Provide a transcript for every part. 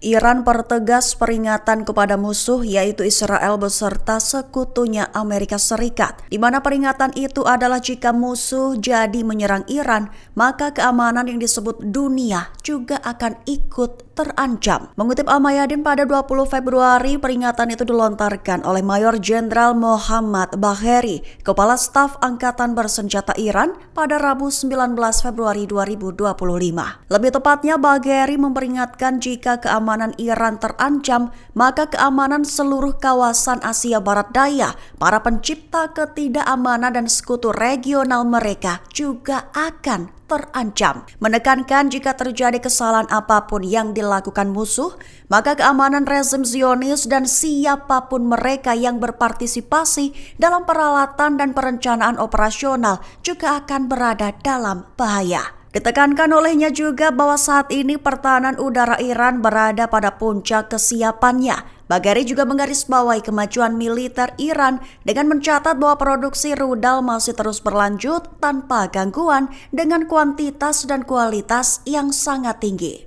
Iran pertegas peringatan kepada musuh yaitu Israel beserta sekutunya Amerika Serikat, di mana peringatan itu adalah jika musuh jadi menyerang Iran, maka keamanan yang disebut dunia juga akan ikut terancam. Mengutip Al-Mayadin pada 20 Februari, peringatan itu dilontarkan oleh Mayor Jenderal Mohammad Bagheri, Kepala Staf Angkatan Bersenjata Iran pada Rabu 19 Februari 2025. Lebih tepatnya, Bagheri memperingatkan jika keamanan Iran terancam, maka keamanan seluruh kawasan Asia Barat Daya, para pencipta ketidakamanan dan sekutu regional mereka juga akan terancam. Menekankan jika terjadi kesalahan apapun yang dilakukan musuh, maka keamanan rezim Zionis dan siapapun mereka yang berpartisipasi dalam peralatan dan perencanaan operasional juga akan berada dalam bahaya. Ditekankan olehnya juga bahwa saat ini pertahanan udara Iran berada pada puncak kesiapannya. Bagheri juga menggarisbawahi kemajuan militer Iran dengan mencatat bahwa produksi rudal masih terus berlanjut tanpa gangguan dengan kuantitas dan kualitas yang sangat tinggi.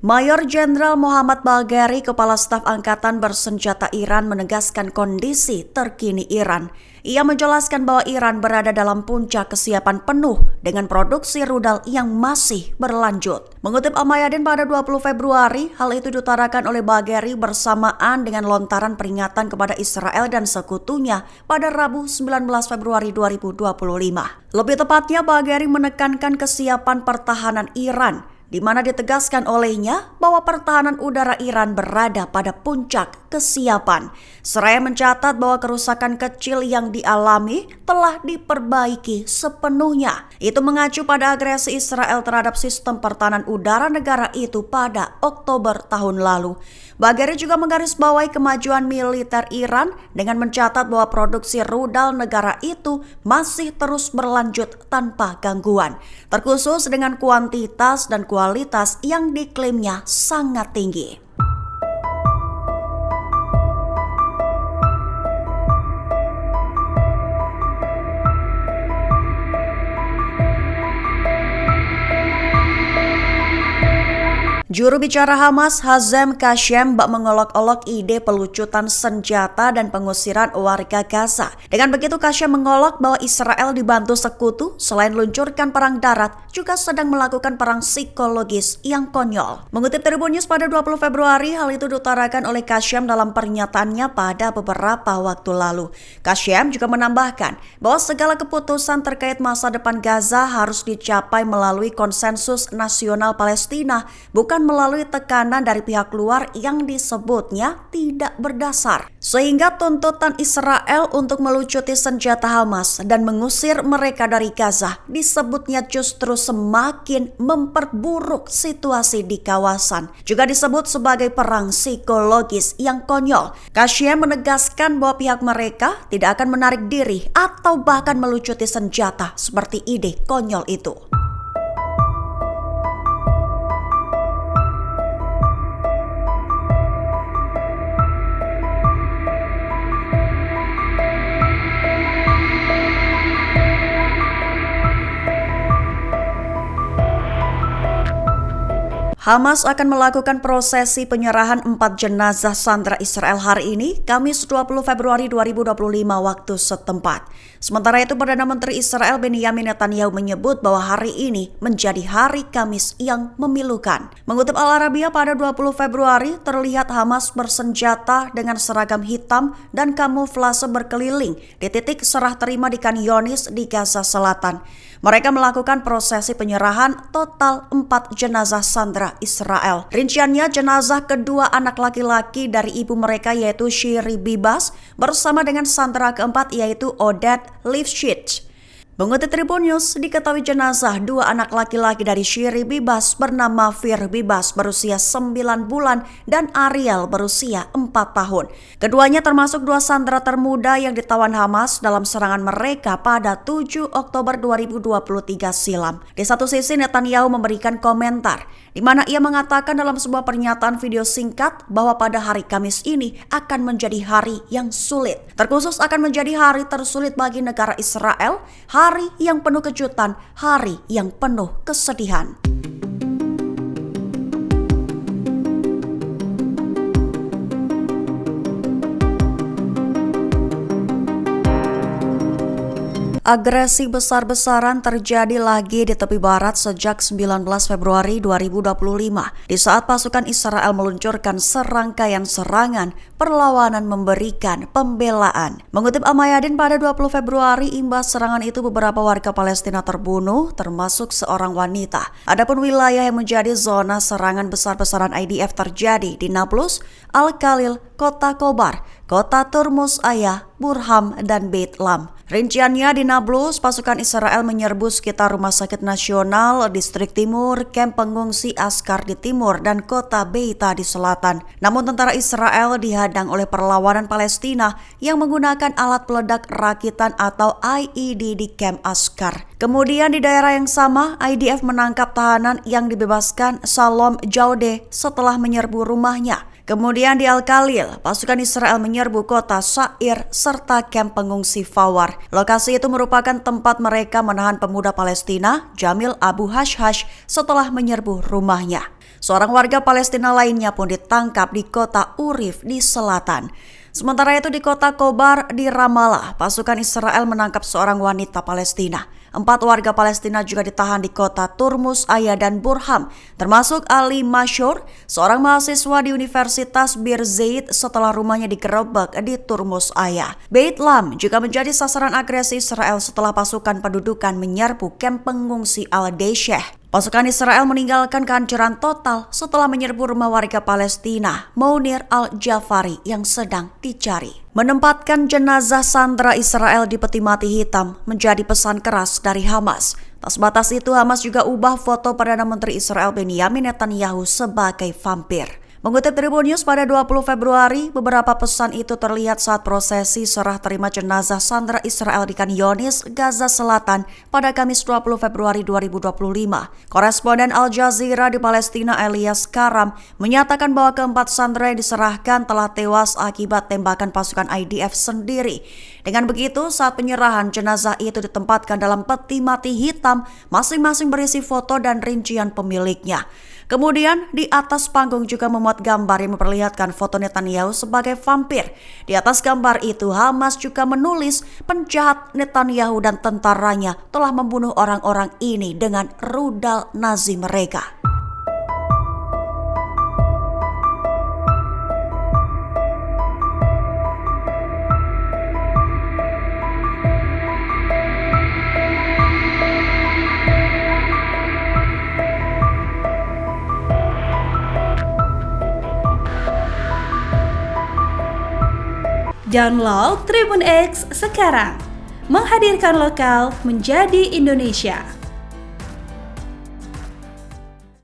Mayor Jenderal Mohammad Bagheri, Kepala Staf Angkatan Bersenjata Iran, menegaskan kondisi terkini Iran. Ia menjelaskan bahwa Iran berada dalam puncak kesiapan penuh dengan produksi rudal yang masih berlanjut. Mengutip Al-Mayadin pada 20 Februari, hal itu diutarakan oleh Bagheri bersamaan dengan lontaran peringatan kepada Israel dan sekutunya pada Rabu 19 Februari 2025. Lebih tepatnya, Bagheri menekankan kesiapan pertahanan Iran, di mana ditegaskan olehnya bahwa pertahanan udara Iran berada pada puncak kesiapan. Seraya mencatat bahwa kerusakan kecil yang dialami telah diperbaiki sepenuhnya. Itu mengacu pada agresi Israel terhadap sistem pertahanan udara negara itu pada Oktober tahun lalu. Bagheri juga menggarisbawahi kemajuan militer Iran dengan mencatat bahwa produksi rudal negara itu masih terus berlanjut tanpa gangguan, terkhusus dengan kuantitas dan kualitas yang diklaimnya sangat tinggi. Juru bicara Hamas, Hazem Kashem, bak mengolok-olok ide pelucutan senjata dan pengusiran warga Gaza. Dengan begitu, Kashem mengolok bahwa Israel dibantu sekutu selain luncurkan perang darat, juga sedang melakukan perang psikologis yang konyol. Mengutip Tribun News pada 20 Februari, hal itu diutarakan oleh Kashem dalam pernyataannya pada beberapa waktu lalu. Kashem juga menambahkan bahwa segala keputusan terkait masa depan Gaza harus dicapai melalui konsensus nasional Palestina, bukan melalui tekanan dari pihak luar yang disebutnya tidak berdasar. Sehingga tuntutan Israel untuk melucuti senjata Hamas dan mengusir mereka dari Gaza disebutnya justru semakin memperburuk situasi di kawasan. Juga disebut sebagai perang psikologis yang konyol. Kashem menegaskan bahwa pihak mereka tidak akan menarik diri atau bahkan melucuti senjata seperti ide konyol itu. Hamas akan melakukan prosesi penyerahan 4 jenazah sandera Israel hari ini, Kamis 20 Februari 2025 waktu setempat. Sementara itu, Perdana Menteri Israel Benjamin Netanyahu menyebut bahwa hari ini menjadi hari Kamis yang memilukan. Mengutip Al-Arabiya pada 20 Februari, terlihat Hamas bersenjata dengan seragam hitam dan kamuflase berkeliling di titik serah terima di Khan Younis di Gaza Selatan. Mereka melakukan prosesi penyerahan total 4 jenazah sandera Israel. Rinciannya, jenazah kedua anak laki-laki dari ibu mereka yaitu Shiri Bibas bersama dengan sandera keempat yaitu Oded Lifshitz. Mengutip Tribun News, diketahui jenazah 2 anak laki-laki dari Shiri Bibas bernama Fir Bibas berusia 9 bulan dan Ariel berusia 4 tahun. Keduanya termasuk 2 sandera termuda yang ditawan Hamas dalam serangan mereka pada 7 Oktober 2023 silam. Di satu sisi, Netanyahu memberikan komentar di mana ia mengatakan dalam sebuah pernyataan video singkat bahwa pada hari Kamis ini akan menjadi hari yang sulit. Terkhusus akan menjadi hari tersulit bagi negara Israel, hari yang penuh kejutan, hari yang penuh kesedihan. Agresi besar-besaran terjadi lagi di tepi barat sejak 19 Februari 2025 di saat pasukan Israel meluncurkan serangkaian serangan perlawanan memberikan pembelaan. Mengutip Al-Mayadin pada 20 Februari, imbas serangan itu beberapa warga Palestina terbunuh, termasuk seorang wanita. Adapun wilayah yang menjadi zona serangan besar-besaran IDF terjadi di Nablus, Al-Khalil, Kota Kobar, Kota Turmus Ayah, Burham, dan Beit Lam. Rinciannya, di Nablus, pasukan Israel menyerbu sekitar Rumah Sakit Nasional, Distrik Timur, kamp pengungsi Askar di timur, dan kota Beita di selatan. Namun tentara Israel dihadang oleh perlawanan Palestina yang menggunakan alat peledak rakitan atau IED di kamp Askar. Kemudian di daerah yang sama, IDF menangkap tahanan yang dibebaskan Salom Jaude setelah menyerbu rumahnya. Kemudian di Al-Khalil, pasukan Israel menyerbu kota Sa'ir serta kamp pengungsi Fawar. Lokasi itu merupakan tempat mereka menahan pemuda Palestina, Jamil Abu Hashhash, setelah menyerbu rumahnya. Seorang warga Palestina lainnya pun ditangkap di kota Urif di selatan. Sementara itu di kota Kobar di Ramallah, pasukan Israel menangkap seorang wanita Palestina. 4 warga Palestina juga ditahan di kota Turmus Ayah dan Burham, termasuk Ali Masyur, seorang mahasiswa di Universitas Bir Zayed setelah rumahnya digerebek di Turmus Ayah. Beit Lam juga menjadi sasaran agresi Israel setelah pasukan pendudukan menyerbu kamp pengungsi Al-Deisheh. Pasukan Israel meninggalkan kehancuran total setelah menyerbu rumah warga Palestina, Mounir Al-Jafari, yang sedang dicari. Menempatkan jenazah sandera Israel di peti mati hitam menjadi pesan keras dari Hamas. Tak sebatas itu, Hamas juga ubah foto Perdana Menteri Israel Benyamin Netanyahu sebagai vampir. Mengutip Tribun News pada 20 Februari, beberapa pesan itu terlihat saat prosesi serah terima jenazah sandera Israel di Khan Younis, Gaza Selatan pada Kamis 20 Februari 2025. Koresponden Al Jazeera di Palestina Elias Karam menyatakan bahwa keempat sandera yang diserahkan telah tewas akibat tembakan pasukan IDF sendiri. Dengan begitu, saat penyerahan, jenazah itu ditempatkan dalam peti mati hitam, masing-masing berisi foto dan rincian pemiliknya. Kemudian di atas panggung juga memuat gambar yang memperlihatkan foto Netanyahu sebagai vampir. Di atas gambar itu, Hamas juga menulis penjahat Netanyahu dan tentaranya telah membunuh orang-orang ini dengan rudal Nazi mereka. Download Tribun X sekarang, menghadirkan lokal menjadi Indonesia.